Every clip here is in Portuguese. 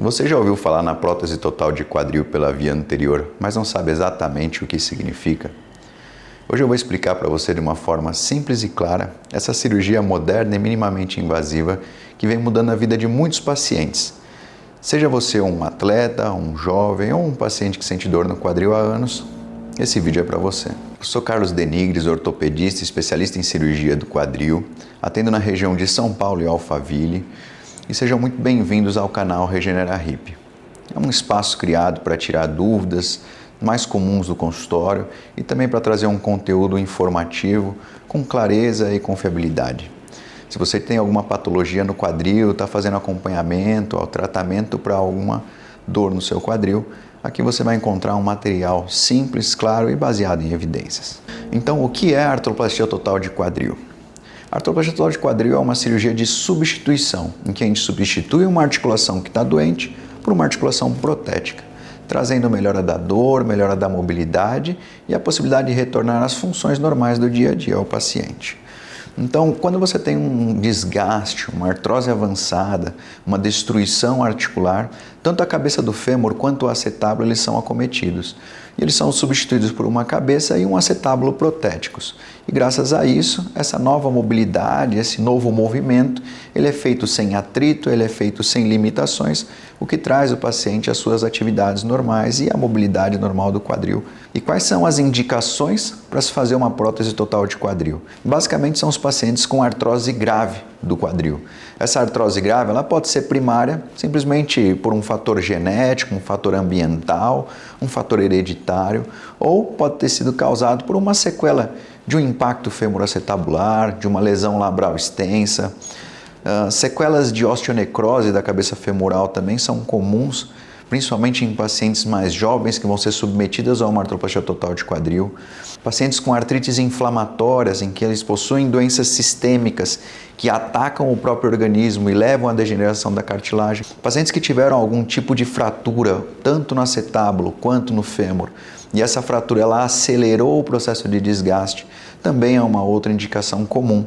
Você já ouviu falar na prótese total de quadril pela via anterior, mas não sabe exatamente o que significa? Hoje eu vou explicar para você de uma forma simples e clara essa cirurgia moderna e minimamente invasiva que vem mudando a vida de muitos pacientes. Seja você um atleta, um jovem ou um paciente que sente dor no quadril há anos, esse vídeo é para você. Eu sou Carlos Denigres, ortopedista e especialista em cirurgia do quadril, atendo na região de São Paulo e Alphaville, e sejam muito bem-vindos ao canal Regenera Hip. É um espaço criado para tirar dúvidas mais comuns do consultório e também para trazer um conteúdo informativo com clareza e confiabilidade. Se você tem alguma patologia no quadril, está fazendo acompanhamento ou tratamento para alguma dor no seu quadril, aqui você vai encontrar um material simples, claro e baseado em evidências. Então, o que é a artroplastia total de quadril? A artroplastia total de quadril é uma cirurgia de substituição, em que a gente substitui uma articulação que está doente por uma articulação protética, trazendo melhora da dor, melhora da mobilidade e a possibilidade de retornar às funções normais do dia a dia ao paciente. Então, quando você tem um desgaste, uma artrose avançada, uma destruição articular, tanto a cabeça do fêmur quanto o acetábulo eles são acometidos. E eles são substituídos por uma cabeça e um acetábulo protéticos. E graças a isso, essa nova mobilidade, esse novo movimento, ele é feito sem atrito, ele é feito sem limitações, o que traz o paciente às suas atividades normais e à mobilidade normal do quadril. E quais são as indicações para se fazer uma prótese total de quadril? Basicamente são os pacientes com artrose grave do quadril. Essa artrose grave ela pode ser primária, simplesmente por um fator genético, um fator ambiental, um fator hereditário, ou pode ter sido causado por uma sequela de um impacto femoroacetabular, de uma lesão labral extensa. Sequelas de osteonecrose da cabeça femoral também são comuns, principalmente em pacientes mais jovens que vão ser submetidas a uma artroplastia total de quadril. Pacientes com artrites inflamatórias, em que eles possuem doenças sistêmicas que atacam o próprio organismo e levam à degeneração da cartilagem. Pacientes que tiveram algum tipo de fratura, tanto no acetábulo quanto no fêmur, e essa fratura ela acelerou o processo de desgaste, também é uma outra indicação comum.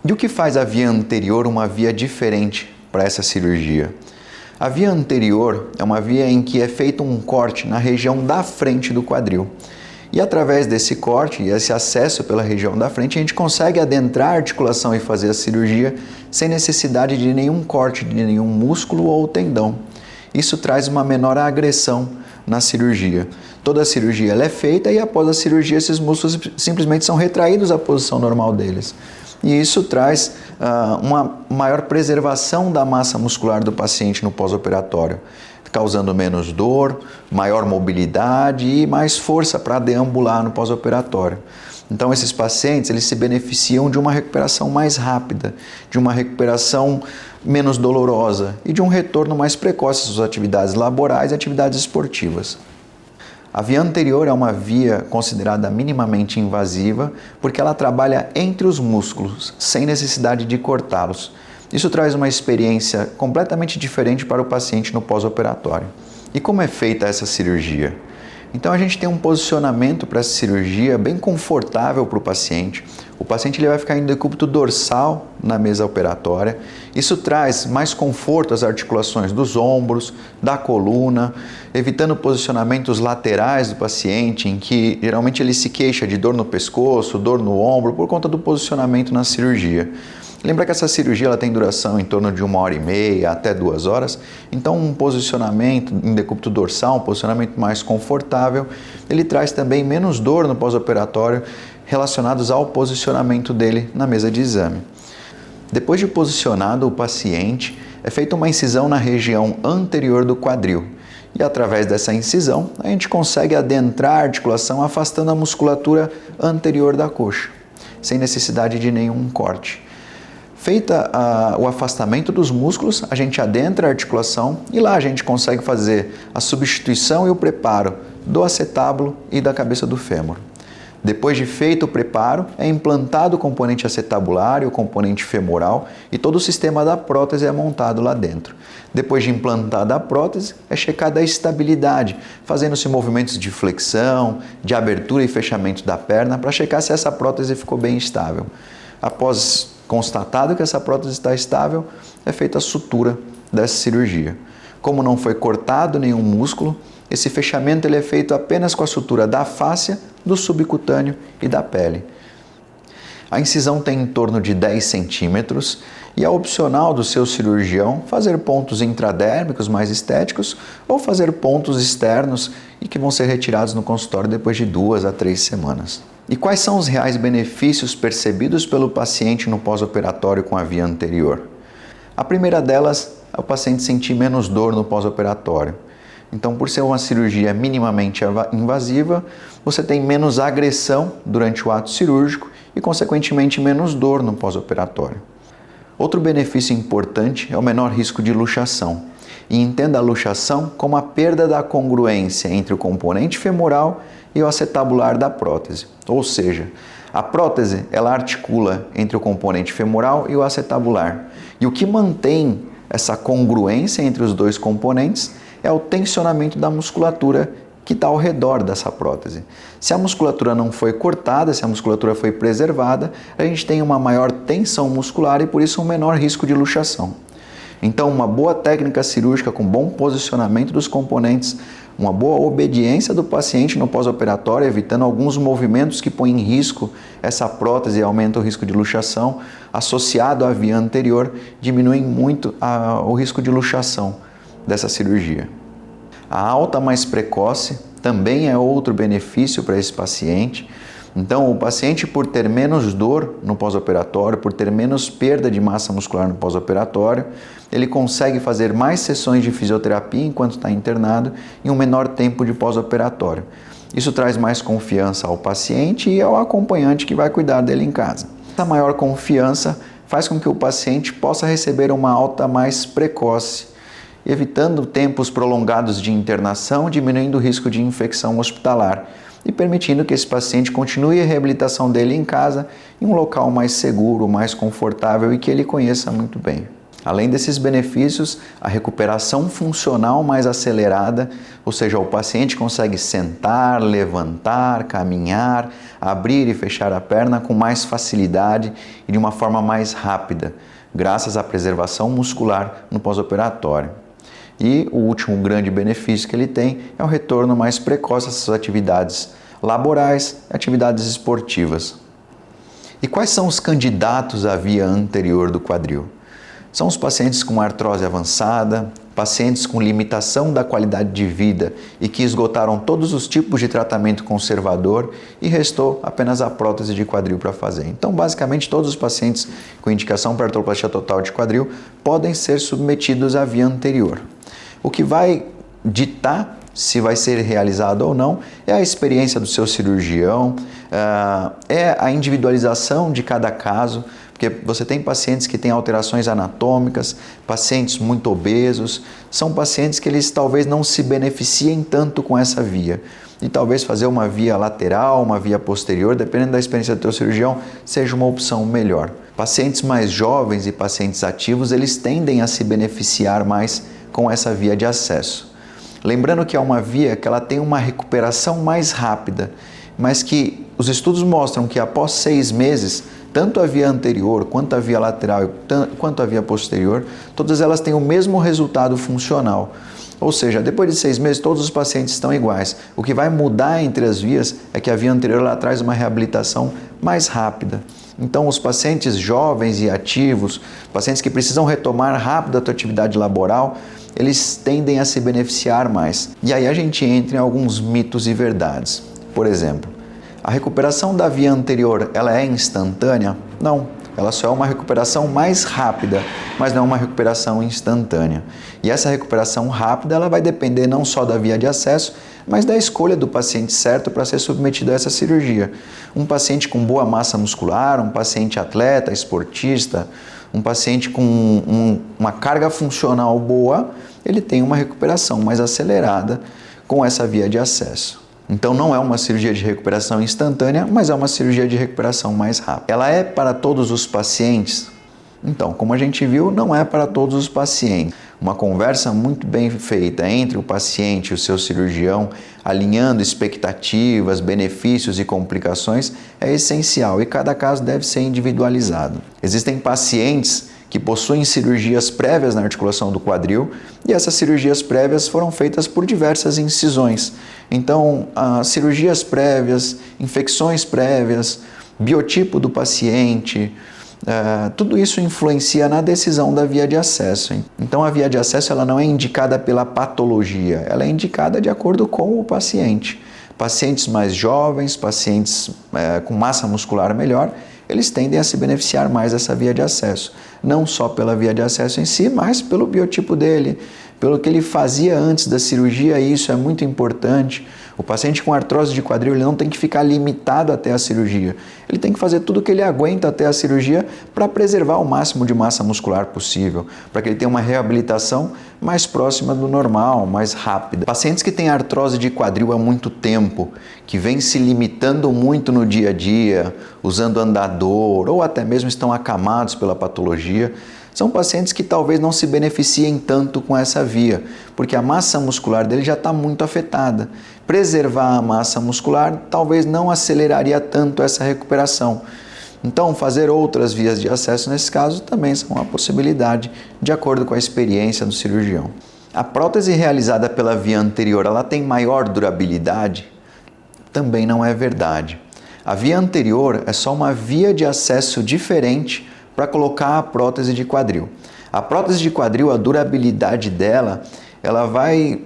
E o que faz a via anterior uma via diferente para essa cirurgia? A via anterior é uma via em que é feito um corte na região da frente do quadril. E através desse corte e esse acesso pela região da frente, a gente consegue adentrar a articulação e fazer a cirurgia sem necessidade de nenhum corte de nenhum músculo ou tendão. Isso traz uma menor agressão na cirurgia. Toda a cirurgia ela é feita e após a cirurgia esses músculos simplesmente são retraídos à posição normal deles. E isso traz uma maior preservação da massa muscular do paciente no pós-operatório, causando menos dor, maior mobilidade e mais força para deambular no pós-operatório. Então esses pacientes eles se beneficiam de uma recuperação mais rápida, de uma recuperação menos dolorosa e de um retorno mais precoce às suas atividades laborais e atividades esportivas. A via anterior é uma via considerada minimamente invasiva porque ela trabalha entre os músculos, sem necessidade de cortá-los. Isso traz uma experiência completamente diferente para o paciente no pós-operatório. E como é feita essa cirurgia? Então a gente tem um posicionamento para essa cirurgia bem confortável para o paciente. O paciente ele vai ficar em decúbito dorsal na mesa operatória. Isso traz mais conforto às articulações dos ombros, da coluna, evitando posicionamentos laterais do paciente, em que geralmente ele se queixa de dor no pescoço, dor no ombro, por conta do posicionamento na cirurgia. Lembra que essa cirurgia ela tem duração em torno de 1h30 até 2 horas, então um posicionamento em decúbito dorsal, um posicionamento mais confortável, ele traz também menos dor no pós-operatório relacionados ao posicionamento dele na mesa de exame. Depois de posicionado o paciente, é feita uma incisão na região anterior do quadril e através dessa incisão a gente consegue adentrar a articulação afastando a musculatura anterior da coxa, sem necessidade de nenhum corte. Feita o afastamento dos músculos, a gente adentra a articulação e lá a gente consegue fazer a substituição e o preparo do acetábulo e da cabeça do fêmur. Depois de feito o preparo, é implantado o componente acetabular e o componente femoral e todo o sistema da prótese é montado lá dentro. Depois de implantada a prótese, é checada a estabilidade, fazendo-se movimentos de flexão, de abertura e fechamento da perna para checar se essa prótese ficou bem estável. Após constatado que essa prótese está estável, é feita a sutura dessa cirurgia. Como não foi cortado nenhum músculo, esse fechamento ele é feito apenas com a sutura da fáscia, do subcutâneo e da pele. A incisão tem em torno de 10 centímetros e é opcional do seu cirurgião fazer pontos intradérmicos mais estéticos ou fazer pontos externos e que vão ser retirados no consultório depois de 2 a 3 semanas. E quais são os reais benefícios percebidos pelo paciente no pós-operatório com a via anterior? A primeira delas é o paciente sentir menos dor no pós-operatório. Então, por ser uma cirurgia minimamente invasiva, você tem menos agressão durante o ato cirúrgico e, consequentemente, menos dor no pós-operatório. Outro benefício importante é o menor risco de luxação. E entenda a luxação como a perda da congruência entre o componente femoral e o acetabular da prótese. Ou seja, a prótese ela articula entre o componente femoral e o acetabular. E o que mantém essa congruência entre os dois componentes é o tensionamento da musculatura que está ao redor dessa prótese. Se a musculatura não foi cortada, se a musculatura foi preservada, a gente tem uma maior tensão muscular e por isso um menor risco de luxação. Então, uma boa técnica cirúrgica com bom posicionamento dos componentes, uma boa obediência do paciente no pós-operatório, evitando alguns movimentos que põem em risco essa prótese e aumentam o risco de luxação, associado à via anterior, diminuem muito o risco de luxação dessa cirurgia. A alta mais precoce também é outro benefício para esse paciente. Então, o paciente, por ter menos dor no pós-operatório, por ter menos perda de massa muscular no pós-operatório, ele consegue fazer mais sessões de fisioterapia enquanto está internado em um menor tempo de pós-operatório. Isso traz mais confiança ao paciente e ao acompanhante que vai cuidar dele em casa. Essa maior confiança faz com que o paciente possa receber uma alta mais precoce, evitando tempos prolongados de internação, diminuindo o risco de infecção hospitalar e permitindo que esse paciente continue a reabilitação dele em casa, em um local mais seguro, mais confortável e que ele conheça muito bem. Além desses benefícios, a recuperação funcional mais acelerada, ou seja, o paciente consegue sentar, levantar, caminhar, abrir e fechar a perna com mais facilidade e de uma forma mais rápida, graças à preservação muscular no pós-operatório. E o último grande benefício que ele tem é o retorno mais precoce às suas atividades laborais e atividades esportivas. E quais são os candidatos à via anterior do quadril? São os pacientes com artrose avançada, pacientes com limitação da qualidade de vida e que esgotaram todos os tipos de tratamento conservador e restou apenas a prótese de quadril para fazer. Então, basicamente, todos os pacientes com indicação para artroplastia total de quadril podem ser submetidos à via anterior. O que vai ditar se vai ser realizado ou não é a experiência do seu cirurgião, é a individualização de cada caso, porque você tem pacientes que têm alterações anatômicas, pacientes muito obesos, são pacientes que eles talvez não se beneficiem tanto com essa via. E talvez fazer uma via lateral, uma via posterior, dependendo da experiência do teu cirurgião, seja uma opção melhor. Pacientes mais jovens e pacientes ativos, eles tendem a se beneficiar mais com essa via de acesso. Lembrando que é uma via que ela tem uma recuperação mais rápida, mas que os estudos mostram que após 6 meses, tanto a via anterior, quanto a via lateral, quanto a via posterior, todas elas têm o mesmo resultado funcional. Ou seja, depois de 6 meses, todos os pacientes estão iguais. O que vai mudar entre as vias é que a via anterior ela traz uma reabilitação mais rápida. Então, os pacientes jovens e ativos, pacientes que precisam retomar rápido a sua atividade laboral, eles tendem a se beneficiar mais. E aí a gente entra em alguns mitos e verdades. Por exemplo, a recuperação da via anterior, ela é instantânea? Não, ela só é uma recuperação mais rápida, mas não uma recuperação instantânea. E essa recuperação rápida, ela vai depender não só da via de acesso, mas da escolha do paciente certo para ser submetido a essa cirurgia. Um paciente com boa massa muscular, um paciente atleta, esportista, um paciente com uma carga funcional boa, ele tem uma recuperação mais acelerada com essa via de acesso. Então não é uma cirurgia de recuperação instantânea, mas é uma cirurgia de recuperação mais rápida. Ela é para todos os pacientes? Então, como a gente viu, não é para todos os pacientes. Uma conversa muito bem feita entre o paciente e o seu cirurgião, alinhando expectativas, benefícios e complicações, é essencial e cada caso deve ser individualizado. Existem pacientes que possuem cirurgias prévias na articulação do quadril, e essas cirurgias prévias foram feitas por diversas incisões. Então, cirurgias prévias, infecções prévias, biotipo do paciente, tudo isso influencia na decisão da via de acesso. Então, a via de acesso ela não é indicada pela patologia, ela é indicada de acordo com o paciente. Pacientes mais jovens, pacientes com massa muscular melhor, eles tendem a se beneficiar mais dessa via de acesso. Não só pela via de acesso em si, mas pelo biotipo dele, pelo que ele fazia antes da cirurgia, e isso é muito importante. O paciente com artrose de quadril ele não tem que ficar limitado até a cirurgia. Ele tem que fazer tudo o que ele aguenta até a cirurgia para preservar o máximo de massa muscular possível, para que ele tenha uma reabilitação mais próxima do normal, mais rápida. Pacientes que têm artrose de quadril há muito tempo, que vêm se limitando muito no dia a dia, usando andador ou até mesmo estão acamados pela patologia, são pacientes que talvez não se beneficiem tanto com essa via, porque a massa muscular dele já está muito afetada. Preservar a massa muscular talvez não aceleraria tanto essa recuperação. Então, fazer outras vias de acesso nesse caso também são uma possibilidade, de acordo com a experiência do cirurgião. A prótese realizada pela via anterior, ela tem maior durabilidade? Também não é verdade. A via anterior é só uma via de acesso diferente para colocar a prótese de quadril. A prótese de quadril, a durabilidade dela, ela vai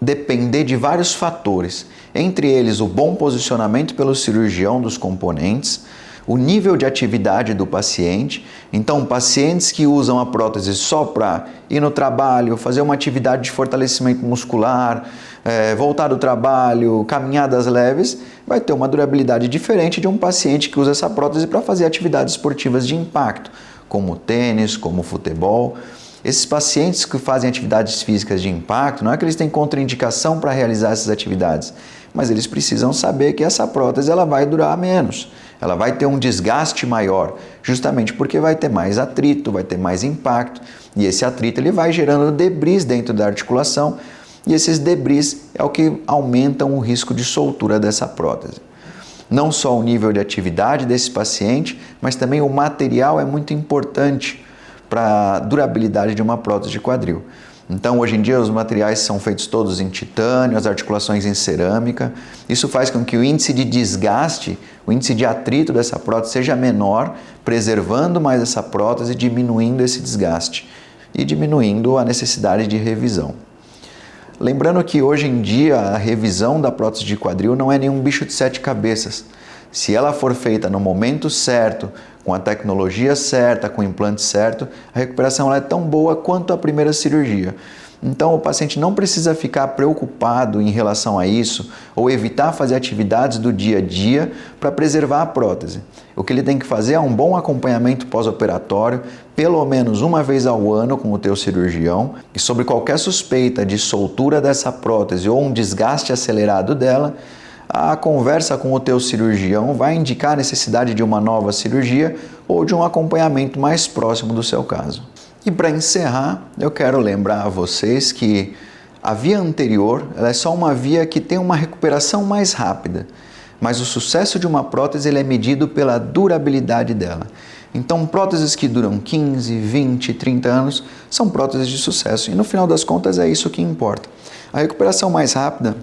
depender de vários fatores, entre eles o bom posicionamento pelo cirurgião dos componentes, o nível de atividade do paciente. Então, pacientes que usam a prótese só para ir no trabalho, fazer uma atividade de fortalecimento muscular, voltar do trabalho, caminhadas leves, vai ter uma durabilidade diferente de um paciente que usa essa prótese para fazer atividades esportivas de impacto, como tênis, como futebol. Esses pacientes que fazem atividades físicas de impacto, não é que eles têm contraindicação para realizar essas atividades, mas eles precisam saber que essa prótese ela vai durar menos, ela vai ter um desgaste maior, justamente porque vai ter mais atrito, vai ter mais impacto, e esse atrito ele vai gerando debris dentro da articulação, e esses debris é o que aumentam o risco de soltura dessa prótese. Não só o nível de atividade desse paciente, mas também o material é muito importante para a durabilidade de uma prótese de quadril. Então, hoje em dia, os materiais são feitos todos em titânio, as articulações em cerâmica. Isso faz com que o índice de desgaste, o índice de atrito dessa prótese seja menor, preservando mais essa prótese, diminuindo esse desgaste e diminuindo a necessidade de revisão. Lembrando que hoje em dia a revisão da prótese de quadril não é nenhum bicho de sete cabeças. Se ela for feita no momento certo, com a tecnologia certa, com o implante certo, a recuperação é tão boa quanto a primeira cirurgia. Então o paciente não precisa ficar preocupado em relação a isso ou evitar fazer atividades do dia a dia para preservar a prótese. O que ele tem que fazer é um bom acompanhamento pós-operatório, pelo menos uma vez ao ano com o teu cirurgião, e sobre qualquer suspeita de soltura dessa prótese ou um desgaste acelerado dela, a conversa com o teu cirurgião vai indicar a necessidade de uma nova cirurgia ou de um acompanhamento mais próximo do seu caso. E para encerrar, eu quero lembrar a vocês que a via anterior ela é só uma via que tem uma recuperação mais rápida, mas o sucesso de uma prótese ele é medido pela durabilidade dela. Então, próteses que duram 15, 20, 30 anos são próteses de sucesso e no final das contas é isso que importa. A recuperação mais rápida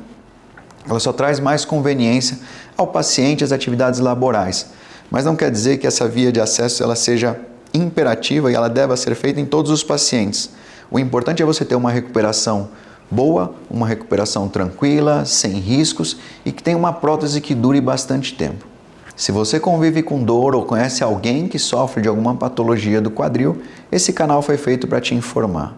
ela só traz mais conveniência ao paciente e às atividades laborais, mas não quer dizer que essa via de acesso ela seja imperativa e ela deva ser feita em todos os pacientes. O importante é você ter uma recuperação boa, uma recuperação tranquila, sem riscos e que tenha uma prótese que dure bastante tempo. Se você convive com dor ou conhece alguém que sofre de alguma patologia do quadril, esse canal foi feito para te informar.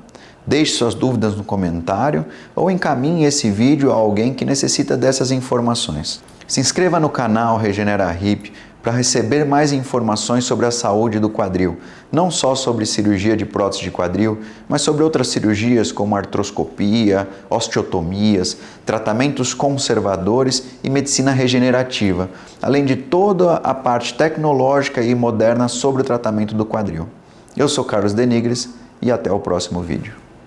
Deixe suas dúvidas no comentário ou encaminhe esse vídeo a alguém que necessita dessas informações. Se inscreva no canal Regenera Hip para receber mais informações sobre a saúde do quadril, não só sobre cirurgia de prótese de quadril, mas sobre outras cirurgias como artroscopia, osteotomias, tratamentos conservadores e medicina regenerativa, além de toda a parte tecnológica e moderna sobre o tratamento do quadril. Eu sou Carlos Denigres e até o próximo vídeo.